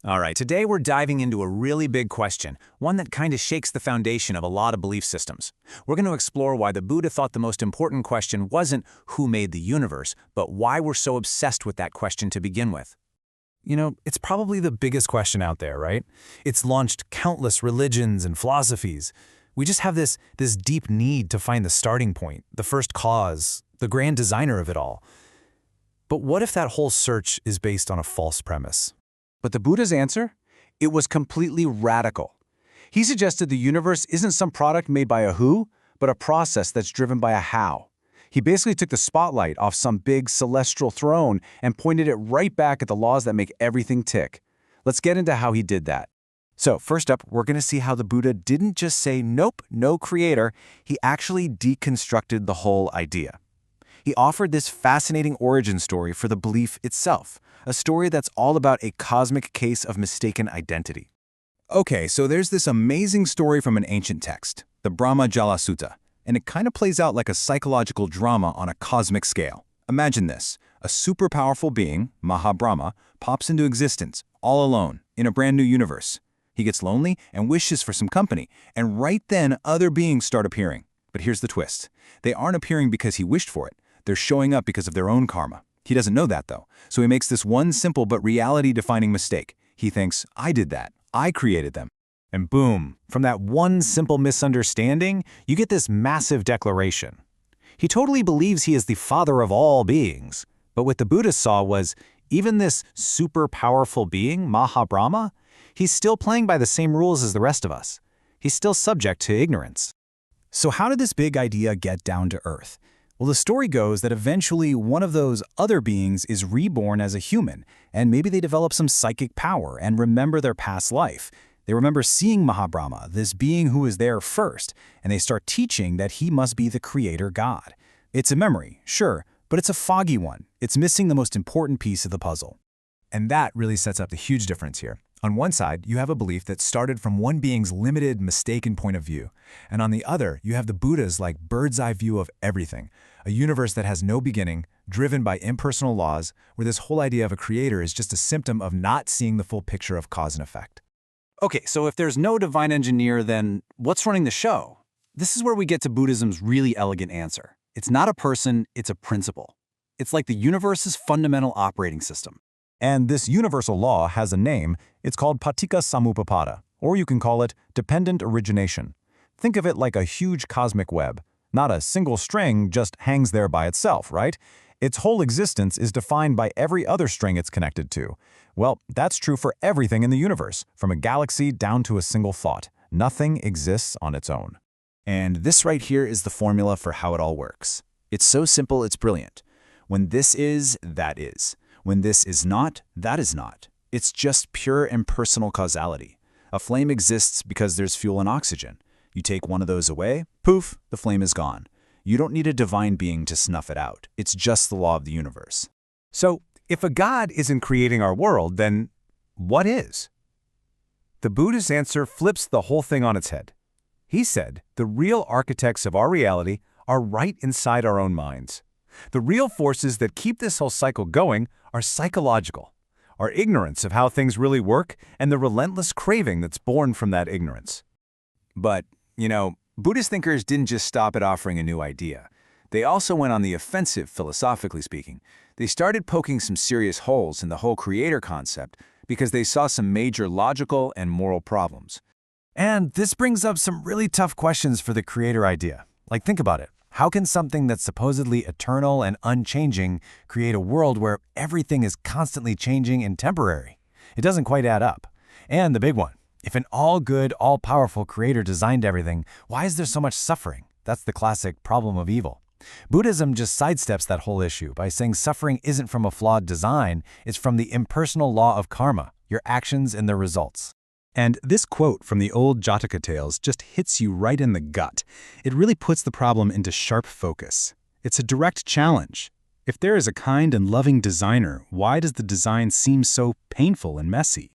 All right, today we're diving into a really big question, one that kind of shakes the foundation of a lot of belief systems. We're going to explore why the Buddha thought the most important question wasn't who made the universe, but why we're so obsessed with that question to begin with. You know, it's probably the biggest question out there, right? It's launched countless religions and philosophies. We just have this deep need to find the starting point, the first cause, the grand designer of it all. But what if that whole search is based on a false premise? But the Buddha's answer? It was completely radical. He suggested the universe isn't some product made by a who, but a process that's driven by a how. He basically took the spotlight off some big celestial throne and pointed it right back at the laws that make everything tick. Let's get into how he did that. So first up, we're going to see how the Buddha didn't just say, nope, no creator. He actually deconstructed the whole idea. He offered this fascinating origin story for the belief itself, a story that's all about a cosmic case of mistaken identity. Okay, so there's this amazing story from an ancient text, the Brahmajāla Sutta, and it kind of plays out like a psychological drama on a cosmic scale. Imagine this, a super powerful being, Maha Brahma, pops into existence, all alone, in a brand new universe. He gets lonely and wishes for some company, and right then other beings start appearing. But here's the twist. They aren't appearing because he wished for it. They're showing up because of their own karma. He doesn't know that, though, so he makes this one simple but reality-defining mistake. He thinks, I did that. I created them. And boom, from that one simple misunderstanding, you get this massive declaration. He totally believes he is the father of all beings. But what the Buddha saw was, even this super powerful being, Maha Brahma, he's still playing by the same rules as the rest of us. He's still subject to ignorance. So how did this big idea get down to earth? Well, the story goes that eventually one of those other beings is reborn as a human, and maybe they develop some psychic power and remember their past life. They remember seeing Maha Brahma, this being who was there first, and they start teaching that he must be the creator God. It's a memory, sure, but it's a foggy one. It's missing the most important piece of the puzzle. And that really sets up the huge difference here. On one side, you have a belief that started from one being's limited, mistaken point of view. And on the other, you have the Buddha's bird's-eye view of everything, a universe that has no beginning, driven by impersonal laws, where this whole idea of a creator is just a symptom of not seeing the full picture of cause and effect. Okay, so if there's no divine engineer, then what's running the show? This is where we get to Buddhism's really elegant answer. It's not a person, it's a principle. It's like the universe's fundamental operating system. And this universal law has a name. It's called Paticca Samuppada, or you can call it dependent origination. Think of it like a huge cosmic web. Not a single string just hangs there by itself, right? Its whole existence is defined by every other string it's connected to. Well, that's true for everything in the universe, from a galaxy down to a single thought. Nothing exists on its own. And this right here is the formula for how it all works. It's so simple, it's brilliant. When this is, that is. When this is not, that is not. It's just pure impersonal causality. A flame exists because there's fuel and oxygen. You take one of those away, poof, the flame is gone. You don't need a divine being to snuff it out. It's just the law of the universe. So, if a God isn't creating our world, then what is? The Buddha's answer flips the whole thing on its head. He said the real architects of our reality are right inside our own minds. The real forces that keep this whole cycle going are psychological. Our ignorance of how things really work and the relentless craving that's born from that ignorance. But, Buddhist thinkers didn't just stop at offering a new idea. They also went on the offensive, philosophically speaking. They started poking some serious holes in the whole creator concept because they saw some major logical and moral problems. And this brings up some really tough questions for the creator idea. Think about it. How can something that's supposedly eternal and unchanging create a world where everything is constantly changing and temporary? It doesn't quite add up. And the big one, if an all-good, all-powerful creator designed everything, why is there so much suffering? That's the classic problem of evil. Buddhism just sidesteps that whole issue by saying suffering isn't from a flawed design, it's from the impersonal law of karma, your actions and their results. And this quote from the old Jataka tales just hits you right in the gut. It really puts the problem into sharp focus. It's a direct challenge. If there is a kind and loving designer, why does the design seem so painful and messy?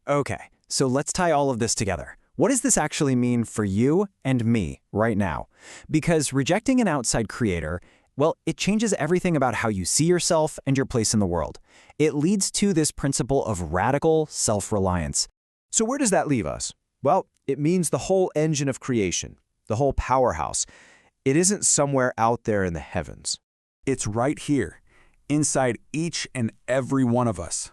Okay, so let's tie all of this together. What does this actually mean for you and me right now? Because rejecting an outside creator Well, it changes everything about how you see yourself and your place in the world. It leads to this principle of radical self-reliance. So where does that leave us? Well, it means the whole engine of creation, the whole powerhouse. It isn't somewhere out there in the heavens. It's right here, inside each and every one of us.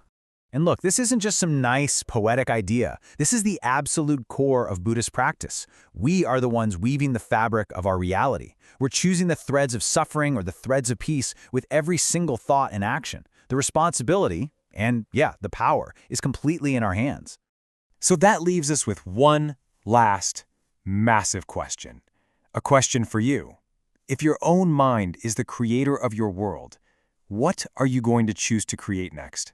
And look, this isn't just some nice, poetic idea. This is the absolute core of Buddhist practice. We are the ones weaving the fabric of our reality. We're choosing the threads of suffering or the threads of peace with every single thought and action. The responsibility, and yeah, the power, is completely in our hands. So that leaves us with one last, massive question. A question for you. If your own mind is the creator of your world, what are you going to choose to create next?